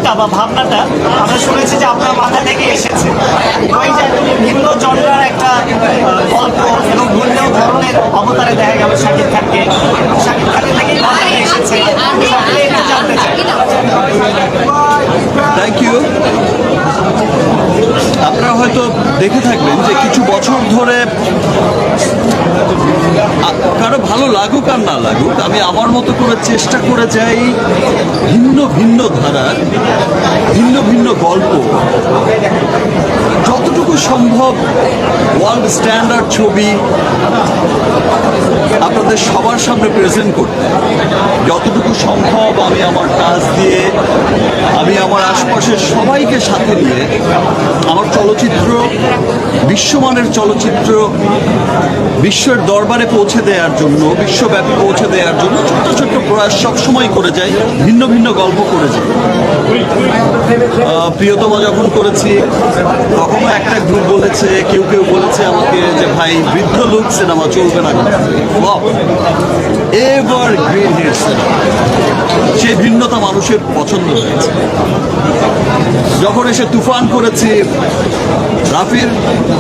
কনসেপ্টটা বা ভাবনাটা আমরা শুনেছি যে আপনার মাথা থেকে এসেছে। ওই যে ভিন্ন জনরার একটা গল্প এবং ভিন্ন ধরনের অবতারে দেখা গেল শাকিব খানকে, শাকিব খানের থেকেই ভাবনাটা এসেছে। সকলে একটু জানতে চাই। Thank you. আপনারা হয়তো দেখে থাকবেন যে কিছু বছর ধরে কারো ভালো লাগুক আর না লাগুক, আমি আমার মতো করে চেষ্টা করে যাই ভিন্ন ভিন্ন ধারার ভিন্ন ভিন্ন গল্প, যতটুকু সম্ভব ওয়ার্ল্ড স্ট্যান্ডার্ড ছবি আপনাদের সবার সামনে প্রেজেন্ট করতে। যতটুকু সম্ভব আমি আমার কাজ দিয়ে, আমি আমার আশপাশের সবাইকে সাথে নিয়ে আমার চলচ্চিত্র, বিশ্বমানের চলচ্চিত্র বিশ্বের দরবারে পৌঁছে দেওয়ার জন্য, বিশ্বব্যাপী পৌঁছে দেওয়ার জন্য ছোট্ট ছোট্ট প্রয়াস সবসময় করে যাই, ভিন্ন ভিন্ন গল্প করে যাই। প্রিয়তমা যখন করেছি তখনও একটা গ্রুপ বলেছে, কেউ কেউ বলেছে আমাকে যে ভাই বৃদ্ধ লোক সিনেমা চলবে না, এভার গ্রিন হিট সিনেমা। সেই ভিন্নতা মানুষের পছন্দ হয়েছে। যখন এসে তুফান করেছি, রাফির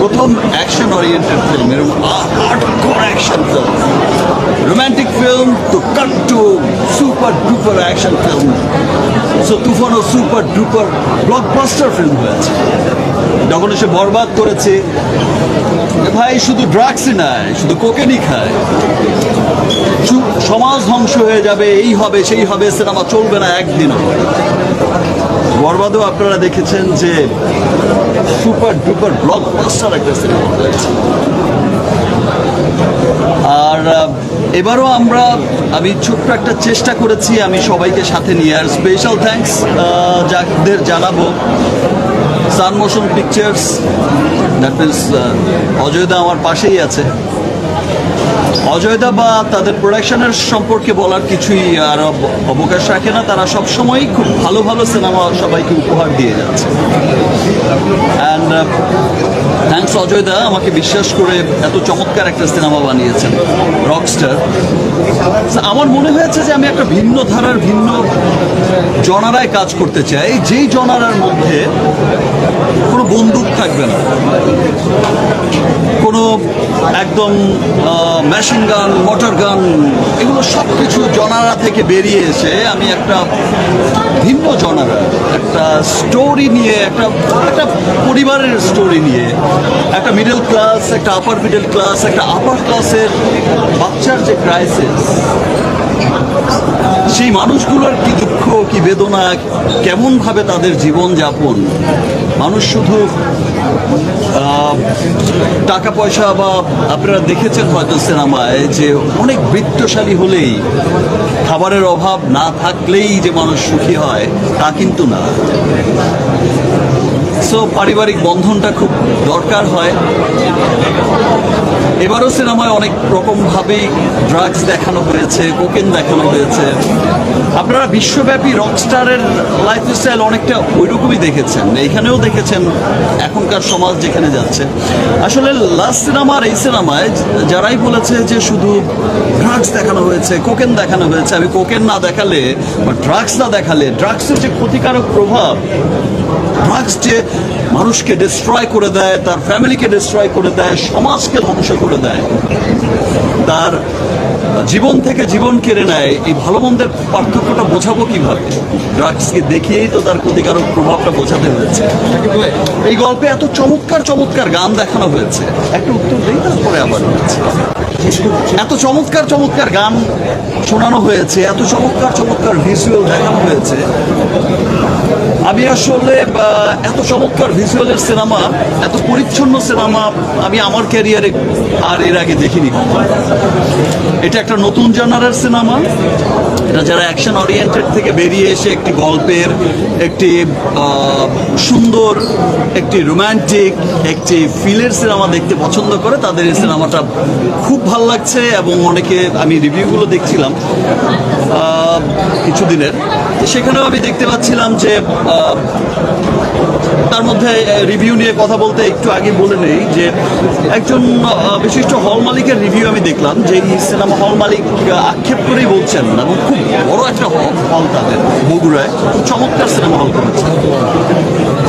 প্রথম অ্যাকশন ওরিয়েন্টেড ফিল্ম, এরকম hardcore action film, romantic film to cut to super duper action film. So তুফানও সুপার ডুপার ব্লকবাস্টার ফিল্ম হয়েছে। যখন এসে বরবাদ করেছে, ভাই শুধু ড্রাগসই নয়, শুধু কোকেনই খায়, সমাজ ধ্বংস হয়ে যাবে, এই হবে সেই হবে, সিনেমা চলবে না একদিনও। বরবাদও আপনারা দেখেছেন যে সুপার ডুপার ব্লকবাস্টার একটা সিনেমা হয়েছে। আর এবারও আমি ছোট্ট একটা চেষ্টা করেছি আমি সবাইকে সাথে নিয়ে। আর স্পেশাল থ্যাঙ্কস যাদের জানাবো, সান মোশন পিকচার্স, দ্যাট মিনস অজয়দা আমার পাশেই আছে। অজয়দা বা তাদের প্রোডাকশনের সম্পর্কে বলার কিছুই আর অবকাশ রাখে না। তারা সবসময়ই খুব ভালো ভালো সিনেমা সবাইকে উপহার দিয়ে যাচ্ছে। অ্যান্ড থ্যাঙ্কস অজয়দা, আমাকে বিশ্বাস করে এত চমৎকার একটা সিনেমা বানিয়েছেন, রকস্টার। আমার মনে হয়েছে যে আমি একটা ভিন্ন ধারার, ভিন্ন জনারায় কাজ করতে চাই, যেই জনারার মধ্যে কোনো বন্দুক থাকবে না, কোনো একদম মেশিন গান, মোটর গান, এগুলো সব কিছু জনারা থেকে বেরিয়ে এসে আমি একটা ভিন্ন জনারা, একটা স্টোরি নিয়ে, একটা পরিবারের স্টোরি নিয়ে, একটা মিডল ক্লাস, একটা আপার মিডল ক্লাস, একটা আপার ক্লাসের বাচ্চার যে ক্রাইসিস, সেই মানুষগুলোর কি দুঃখ, কি বেদনা, কেমনভাবে তাদের জীবনযাপন। মানুষ শুধু টাকা পয়সা, বা আপনারা দেখেছেন হয়তো সিনেমায় যে অনেক বৃত্তশালী হলেই, খাবারের অভাব না থাকলেই যে মানুষ সুখী হয়, তা কিন্তু না। সো পারিবারিক বন্ধনটা খুব দরকার হয়। এবারও সিনেমায় অনেক রকমভাবেই ড্রাগস দেখানো হয়েছে, কোকেন দেখানো হয়েছে। আপনারা বিশ্বব্যাপী রকস্টারের লাইফস্টাইল অনেকটা ওই রকমই দেখেছেন, এইখানেও দেখেছেন এখনকার সমাজ যেখানে যাচ্ছে। আসলে লাস্ট সিনেমার এই সিনেমায় যারাই বলেছে যে শুধু ড্রাগস দেখানো হয়েছে, কোকেন দেখানো হয়েছে, আমি কোকেন না দেখালে বা ড্রাগস না দেখালে, ড্রাগসের যে ক্ষতিকারক প্রভাব, ড্রাগস যে মানুষকে ডিস্ট্রয় করে দেয়, তার ফ্যামিলিকে ডিস্ট্রয় করে দেয়, সমাজকে ধ্বংস করে দেয়, তার জীবন থেকে জীবন কেড়ে নেয়, এই ভালো মন্দের পার্থক্যটা বোঝাবো কিভাবে? ড্রাগসকে দেখিয়েই তো তার ক্ষতিকারক প্রভাবটা বোঝাতে হয়েছে। এই গল্পে এত চমৎকার চমৎকার গান দেখানো হয়েছে, একটা উত্তর দিই তারপরে আবার এত চমৎকার চমৎকার গান শোনানো হয়েছে, এত চমৎকার চমৎকার ভিজুয়াল দেখানো হয়েছে। আমি আসলে এত চমৎকার ভিজুয়ালের সিনেমা, এত পরিচ্ছন্ন সিনেমা আমি আমার ক্যারিয়ারে আর এর আগে দেখিনি। এটা একটা নতুন জনারের সিনেমা। এটা যারা অ্যাকশন ওরিয়েন্টেড থেকে বেরিয়ে এসে একটি গল্পের, একটি সুন্দর, একটি রোম্যান্টিক, একটি ফিলের সিনেমা দেখতে পছন্দ করে, তাদের এই সিনেমাটা খুব ভালো লাগছে। এবং অনেকে, আমি রিভিউগুলো দেখছিলাম কিছুদিনের, সেখানেও আমি দেখতে পাচ্ছিলাম যে তার মধ্যে রিভিউ নিয়ে কথা বলতে একটু আগে বলে নেই যে একজন বিশিষ্ট হল মালিকের রিভিউ আমি দেখলাম যে এই সিনেমা হল মালিক আক্ষেপ করেই বলছেন এবং খুব বড় একটা হল তাদের বগুড়ায় খুব চমৎকার সিনেমা হল করেছে।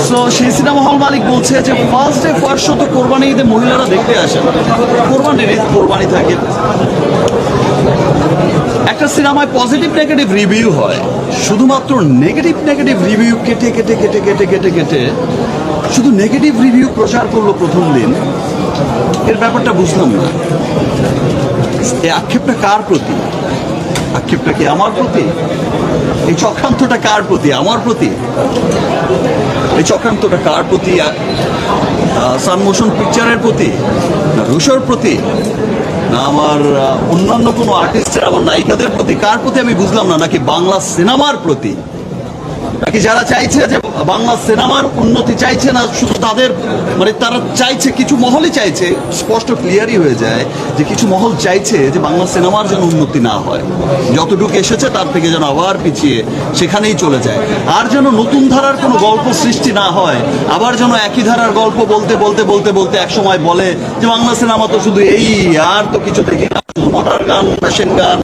সো সেই সিনেমা হল মালিক বলছে যে ফার্স্ট ডে ফার্স্ট শো তো কোরবানি ঈদে মহিলারা দেখতে আসেন, কোরবানির ঈদ কোরবানি থাকে। একটা সিনেমায় পজিটিভ নেগেটিভ রিভিউ হয়, শুধুমাত্র নেগেটিভ রিভিউ কেটে কেটে কেটে কেটে কেটে কেটে শুধু নেগেটিভ রিভিউ প্রচার করলো প্রথম দিন। এর ব্যাপারটা বুঝলাম না। এই আক্ষেপটা কার প্রতি? আক্ষেপটা কি আমার প্রতি? এই চক্রান্তটা কার প্রতি? আমার প্রতি? এই চক্রান্তটা কার প্রতি? সান মোশন পিকচারের প্রতি, না রুশোর প্রতি, না আমার অন্যান্য কোনো আর্টিস্টের, আমার নায়িকাদের প্রতি? কার প্রতি আমি বুঝলাম না। নাকি বাংলা সিনেমার প্রতি? নাকি যারা চাইছে যে বাংলা সিনেমার উন্নতি চাইছে না শুধু তাদের, মানে তারা চাইছে, কিছু মহলই চাইছে, স্পষ্ট ক্লিয়ারই হয়ে যায় যে কিছু মহল চাইছে যে বাংলা সিনেমার যেন উন্নতি না হয়, যতটুকু এসেছে তার থেকে যেন আবার পিছিয়ে সেখানেই চলে যায়, আর যেন নতুন ধারার কোনো গল্প সৃষ্টি না হয়, আবার যেন একই ধারার গল্প বলতে বলতে বলতে বলতে এক সময় বলে যে বাংলা সিনেমা তো শুধু এই, আর তো কিছু দেখি না, শুধু মডার্ন গান, ফ্যাশন গান,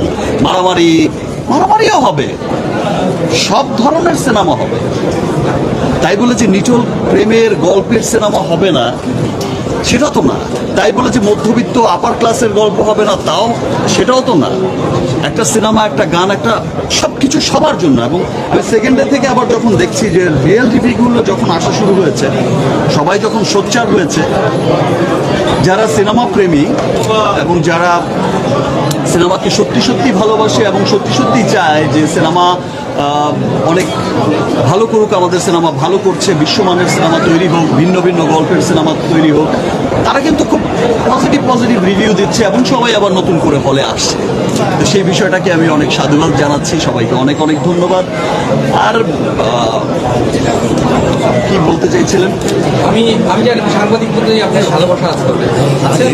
মারামারিও হবে, সব ধরনের সিনেমা হবে। তাই বলে যে নিটল প্রেমের গল্পের সিনেমা হবে না সেটা তো না। তাই বলে যে মধ্যবিত্ত আপার ক্লাসের গল্প হবে না তাও সেটাও তো না। একটা সিনেমা, একটা গান, একটা সব কিছু সবার জন্য। এবং আমি সেকেন্ড ডে থেকে আবার যখন দেখছি যে রিয়েল টিভিগুলো যখন আসা শুরু হয়েছে, সবাই যখন সোচ্চার হয়েছে, যারা সিনেমা প্রেমী এবং যারা সিনেমাকে সত্যি সত্যি ভালোবাসে এবং সত্যি সত্যি চায় যে সিনেমা অনেক ভালো করুক, আমাদের সিনেমা ভালো করছে, বিশ্বমানের সিনেমা তৈরি হোক, ভিন্ন ভিন্ন গল্পের সিনেমা তৈরি হোক, তারা কিন্তু খুব পজিটিভ রিভিউ দিচ্ছে এবং সবাই আবার নতুন করে হলে আসছে। তো সেই বিষয়টাকে আমি অনেক সাধুবাদ জানাচ্ছি, সবাইকে অনেক অনেক ধন্যবাদ। আর কি বলতে চাইছিলেন? আমি জানি সাংবাদিক আপনার ভালোবাসা আছে।